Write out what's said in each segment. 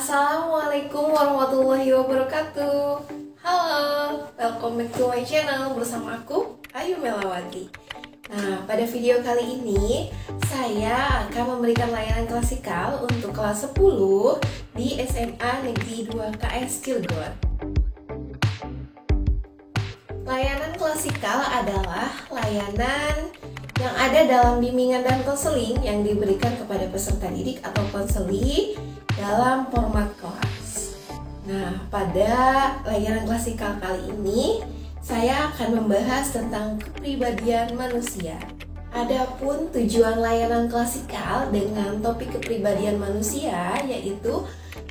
Assalamualaikum warahmatullahi wabarakatuh. Halo, welcome back to my channel bersama aku, Ayu Melawati. Nah, pada video kali ini saya akan memberikan layanan klasikal untuk kelas 10 di SMA Negeri 2 KS Cilegon. Layanan klasikal adalah layanan yang ada dalam bimbingan dan konseling yang diberikan kepada peserta didik atau konseli dalam format kelas. Nah, pada layanan klasikal kali ini saya akan membahas tentang kepribadian manusia. Adapun tujuan layanan klasikal dengan topik kepribadian manusia yaitu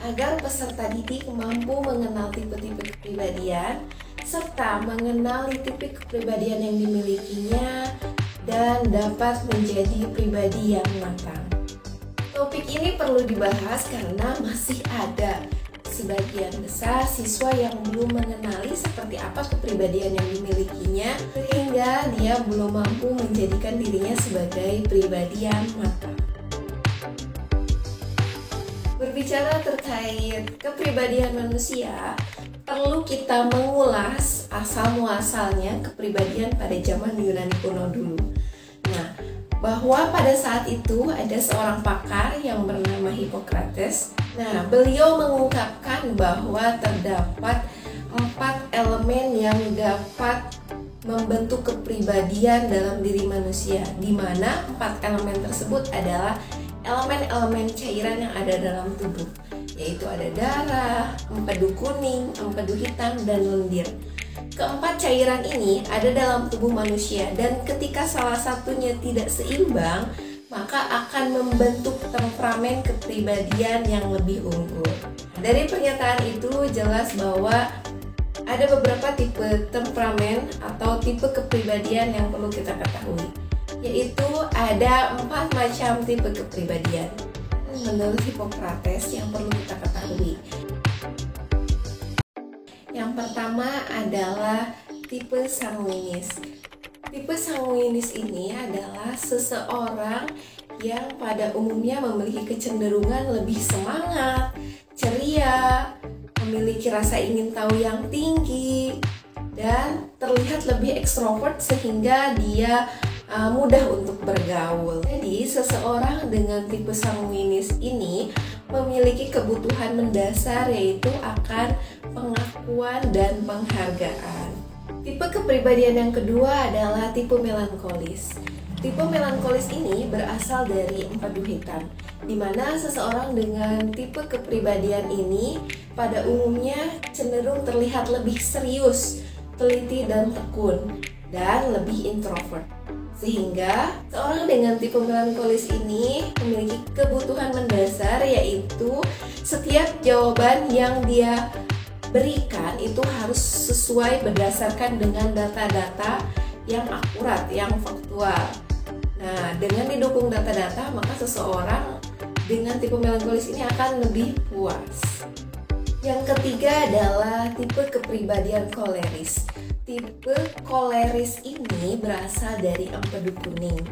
agar peserta didik mampu mengenal tipe-tipe kepribadian serta mengenali tipe kepribadian yang dimilikinya dan dapat menjadi pribadi yang matang. Topik ini perlu dibahas karena masih ada sebagian besar siswa yang belum mengenali seperti apa kepribadian yang dimilikinya sehingga dia belum mampu menjadikan dirinya sebagai pribadi yang matang. Berbicara terkait kepribadian manusia, perlu kita mengulas asal-muasalnya kepribadian pada zaman Yunani kuno dulu. Nah, bahwa pada saat itu ada seorang pakar yang bernama Hippocrates. Nah, beliau mengungkapkan bahwa terdapat 4 elemen yang dapat membentuk kepribadian dalam diri manusia, di mana 4 elemen tersebut adalah elemen-elemen cairan yang ada dalam tubuh, yaitu ada darah, empedu kuning, empedu hitam, dan lendir. Keempat cairan ini ada dalam tubuh manusia dan ketika salah satunya tidak seimbang, maka akan membentuk temperamen kepribadian yang lebih unggul. Dari pernyataan itu jelas bahwa ada beberapa tipe temperamen atau tipe kepribadian yang perlu kita ketahui, yaitu ada 4 macam tipe kepribadian menurut Hippocrates yang perlu kita ketahui. Yang pertama adalah tipe sanguinis. Tipe sanguinis ini adalah seseorang yang pada umumnya memiliki kecenderungan lebih semangat, ceria, memiliki rasa ingin tahu yang tinggi, dan terlihat lebih ekstrovert sehingga dia mudah untuk bergaul. Jadi seseorang dengan tipe sanguinis ini memiliki kebutuhan mendasar yaitu akan pengakuan dan penghargaan. Tipe kepribadian yang kedua adalah tipe melankolis. Tipe melankolis ini berasal dari empedu hitam, di mana seseorang dengan tipe kepribadian ini pada umumnya cenderung terlihat lebih serius, teliti dan tekun, dan lebih introvert. Sehingga seorang dengan tipe melankolis ini memiliki kebutuhan mendasar yaitu setiap jawaban yang dia berikan itu harus sesuai berdasarkan dengan data-data yang akurat, yang faktual. Nah, dengan didukung data-data maka seseorang dengan tipe melankolis ini akan lebih puas. Yang ketiga adalah tipe kepribadian koleris. Tipe koleris ini berasal dari empedu kuning,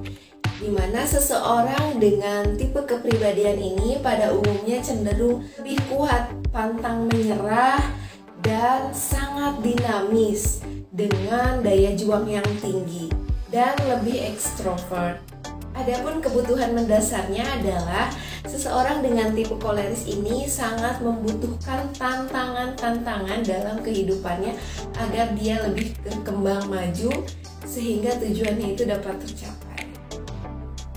di mana seseorang dengan tipe kepribadian ini pada umumnya cenderung lebih kuat, pantang menyerah, dan sangat dinamis dengan daya juang yang tinggi dan lebih ekstrovert. Adapun kebutuhan mendasarnya adalah seseorang dengan tipe koleris ini sangat membutuhkan tantangan-tantangan dalam kehidupannya agar dia lebih berkembang maju sehingga tujuannya itu dapat tercapai.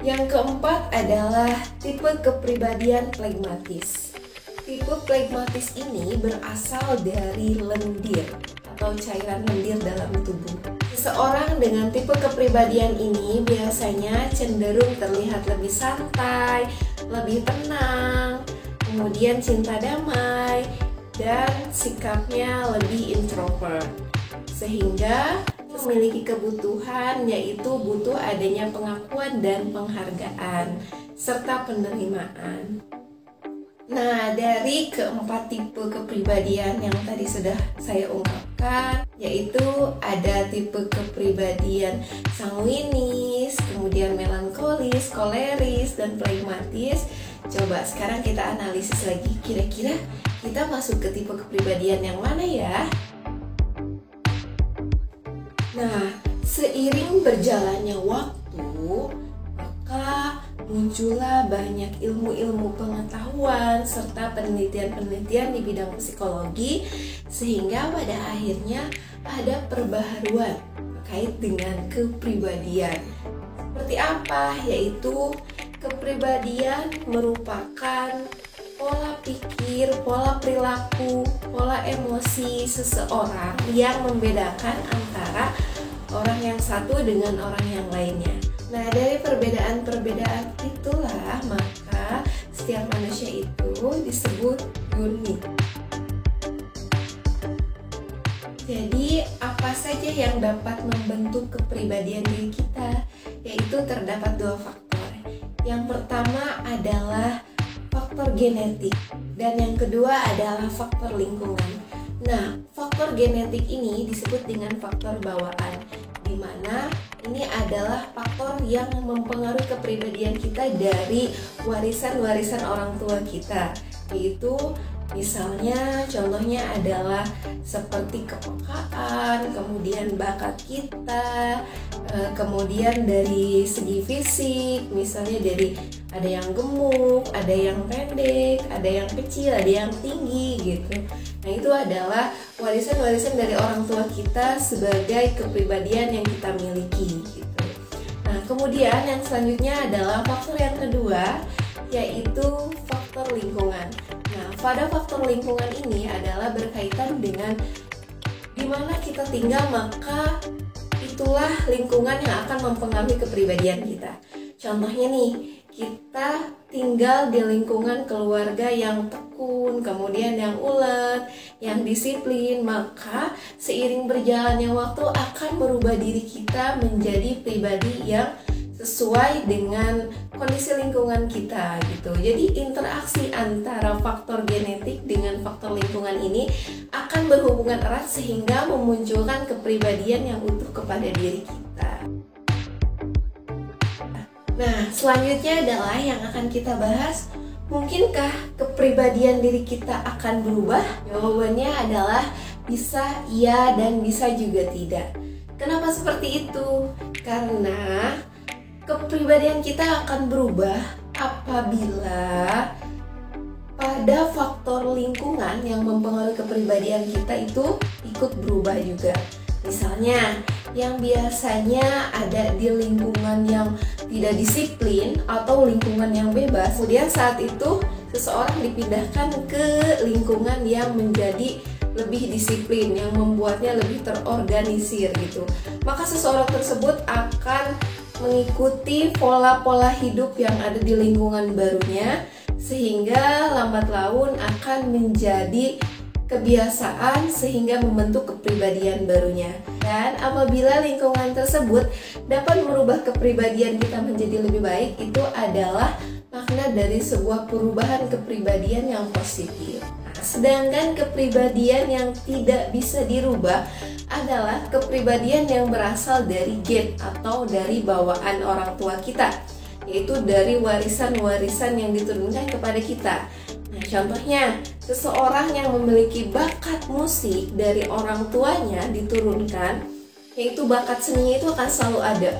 Yang keempat adalah tipe kepribadian flegmatis. Tipe flegmatis ini berasal dari lendir atau cairan lendir dalam tubuh. Seseorang dengan tipe kepribadian ini biasanya cenderung terlihat lebih santai, lebih tenang, kemudian cinta damai, dan sikapnya lebih introvert. Sehingga memiliki kebutuhan yaitu butuh adanya pengakuan dan penghargaan, serta penerimaan. Nah, dari keempat tipe kepribadian yang tadi sudah saya ungkapkan, yaitu ada tipe kepribadian sanguinis, kemudian melankolis, koleris, dan flegmatis. Coba sekarang kita analisis lagi, kira-kira kita masuk ke tipe kepribadian yang mana ya? Nah, seiring berjalannya waktu, maka muncullah banyak ilmu-ilmu pengetahuan serta penelitian-penelitian di bidang psikologi, sehingga pada akhirnya ada perbaharuan terkait dengan kepribadian. Seperti apa? Yaitu kepribadian merupakan pola pikir, pola perilaku, pola emosi seseorang yang membedakan antara orang yang satu dengan orang yang lainnya. Nah, dari perbedaan-perbedaan itulah maka setiap manusia itu disebut unik. Jadi, apa saja yang dapat membentuk kepribadian diri kita? Yaitu terdapat dua faktor. Yang pertama adalah faktor genetik dan yang kedua adalah faktor lingkungan. Nah, faktor genetik ini disebut dengan faktor bawaan, di mana ini adalah faktor yang mempengaruhi kepribadian kita dari warisan-warisan orang tua kita, yaitu misalnya contohnya adalah seperti kepekaan, kemudian bakat kita, kemudian dari segi fisik, misalnya dari ada yang gemuk, ada yang pendek, ada yang kecil, ada yang tinggi gitu. Nah, itu adalah warisan-warisan dari orang tua kita sebagai kepribadian yang kita miliki gitu. Nah, kemudian yang selanjutnya adalah faktor yang kedua, yaitu faktor lingkungan. Nah, pada faktor lingkungan ini adalah berkaitan dengan di mana kita tinggal, maka itulah lingkungan yang akan mempengaruhi kepribadian kita. Contohnya nih, kita tinggal di lingkungan keluarga yang tekun, kemudian yang ulet, yang disiplin, maka seiring berjalannya waktu akan merubah diri kita menjadi pribadi yang sesuai dengan kondisi lingkungan kita gitu. Jadi interaksi antara faktor genetik dengan faktor lingkungan ini akan berhubungan erat sehingga memunculkan kepribadian yang utuh kepada diri kita. Nah, selanjutnya adalah yang akan kita bahas, mungkinkah kepribadian diri kita akan berubah? Jawabannya adalah bisa iya dan bisa juga tidak. Kenapa seperti itu? Karena kepribadian kita akan berubah apabila pada faktor lingkungan yang mempengaruhi kepribadian kita itu ikut berubah juga. Misalnya, yang biasanya ada di lingkungan yang tidak disiplin atau lingkungan yang bebas, kemudian saat itu seseorang dipindahkan ke lingkungan yang menjadi lebih disiplin, yang membuatnya lebih terorganisir gitu. Maka seseorang tersebut akan mengikuti pola-pola hidup yang ada di lingkungan barunya, sehingga lambat laun akan menjadi kebiasaan sehingga membentuk kepribadian barunya. Dan apabila lingkungan tersebut dapat merubah kepribadian kita menjadi lebih baik, itu adalah makna dari sebuah perubahan kepribadian yang positif. Sedangkan kepribadian yang tidak bisa dirubah adalah kepribadian yang berasal dari gen atau dari bawaan orang tua kita, yaitu dari warisan-warisan yang diturunkan kepada kita. Nah, contohnya, seseorang yang memiliki bakat musik dari orang tuanya diturunkan, yaitu bakat seninya itu akan selalu ada.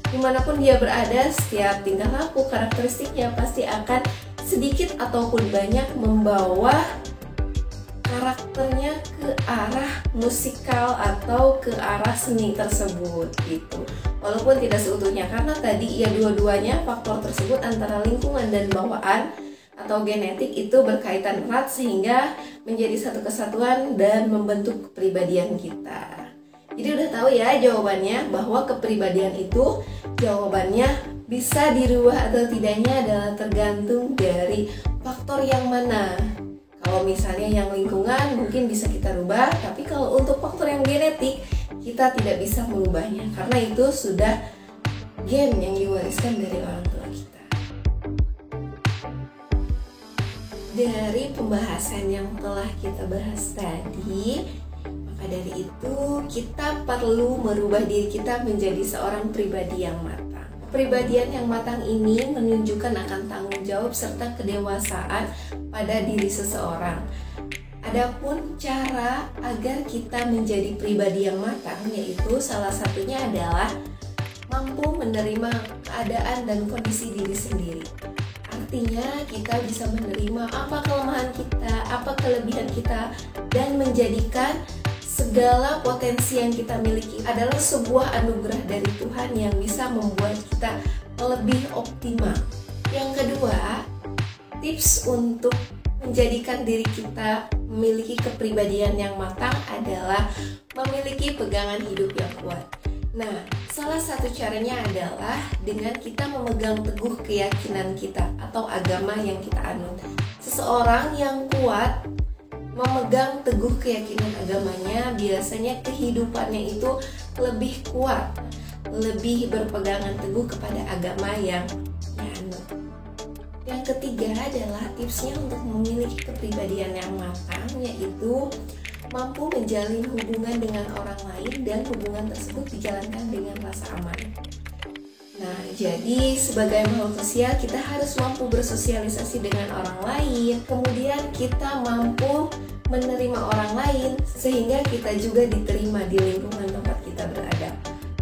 Dimanapun dia berada, setiap tingkah laku, karakteristiknya pasti akan sedikit ataupun banyak membawa karakternya ke arah musikal atau ke arah seni tersebut gitu. Walaupun tidak seutuhnya, karena tadi ya dua-duanya faktor tersebut antara lingkungan dan bawaan atau genetik itu berkaitan erat sehingga menjadi satu kesatuan dan membentuk kepribadian kita. Jadi udah tahu ya jawabannya, bahwa kepribadian itu jawabannya bisa dirubah atau tidaknya adalah tergantung dari faktor yang mana. Kalau misalnya yang lingkungan mungkin bisa kita rubah, tapi kalau untuk faktor yang genetik kita tidak bisa merubahnya, karena itu sudah gen yang diwariskan dari orang tua kita. Dari pembahasan yang telah kita bahas tadi, maka dari itu kita perlu merubah diri kita menjadi seorang pribadi yang matang. Kepribadian yang matang ini menunjukkan akan tanggung jawab serta kedewasaan pada diri seseorang. Adapun cara agar kita menjadi pribadi yang matang, yaitu salah satunya adalah mampu menerima keadaan dan kondisi diri sendiri. Artinya kita bisa menerima apa kelemahan kita, apa kelebihan kita, dan menjadikan segala potensi yang kita miliki adalah sebuah anugerah dari Tuhan yang bisa membuat kita lebih optimal. Yang kedua, tips untuk menjadikan diri kita memiliki kepribadian yang matang adalah memiliki pegangan hidup yang kuat. Nah, salah satu caranya adalah dengan kita memegang teguh keyakinan kita atau agama yang kita anut. Seseorang yang kuat memegang teguh keyakinan agamanya, biasanya kehidupannya itu lebih kuat, lebih berpegangan teguh kepada agama yang dianut. Yang ketiga adalah tipsnya untuk memiliki kepribadian yang matang, yaitu mampu menjalin hubungan dengan orang lain dan hubungan tersebut dijalankan dengan rasa aman. Nah, jadi sebagai makhluk sosial kita harus mampu bersosialisasi dengan orang lain, kemudian kita mampu menerima orang lain sehingga kita juga diterima di lingkungan tempat kita berada.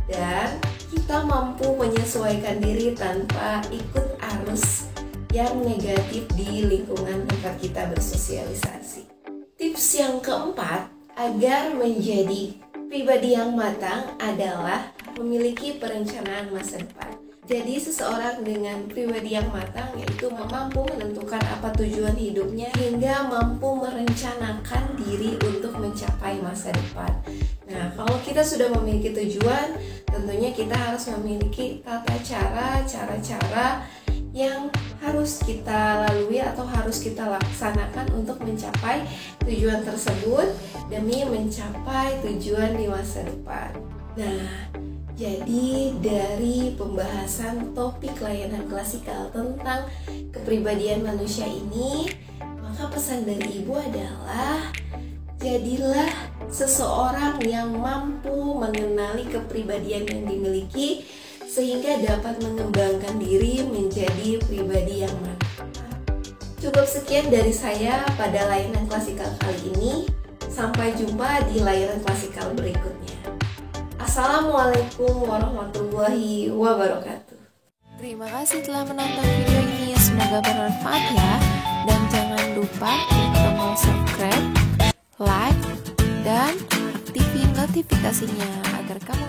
Dan kita mampu menyesuaikan diri tanpa ikut arus yang negatif di lingkungan tempat kita bersosialisasi. Tips yang keempat agar menjadi pribadi yang matang adalah memiliki perencanaan masa depan. Jadi seseorang dengan pribadi yang matang yaitu mampu menentukan apa tujuan hidupnya hingga mampu merencanakan diri untuk mencapai masa depan. Nah, kalau kita sudah memiliki tujuan, tentunya kita harus memiliki tata cara yang harus kita lalui atau harus kita laksanakan untuk mencapai tujuan tersebut demi mencapai tujuan di masa depan. Nah, jadi dari pembahasan topik layanan klasikal tentang kepribadian manusia ini, maka pesan dari Ibu adalah jadilah seseorang yang mampu mengenali kepribadian yang dimiliki sehingga dapat mengembangkan diri menjadi pribadi yang matang. Cukup sekian dari saya pada layanan klasikal kali ini. Sampai jumpa di layanan klasikal berikutnya. Assalamualaikum warahmatullahi wabarakatuh. Terima kasih telah menonton video ini. Semoga bermanfaat ya. Dan jangan lupa klik tombol subscribe, like, dan aktifin notifikasinya agar kamu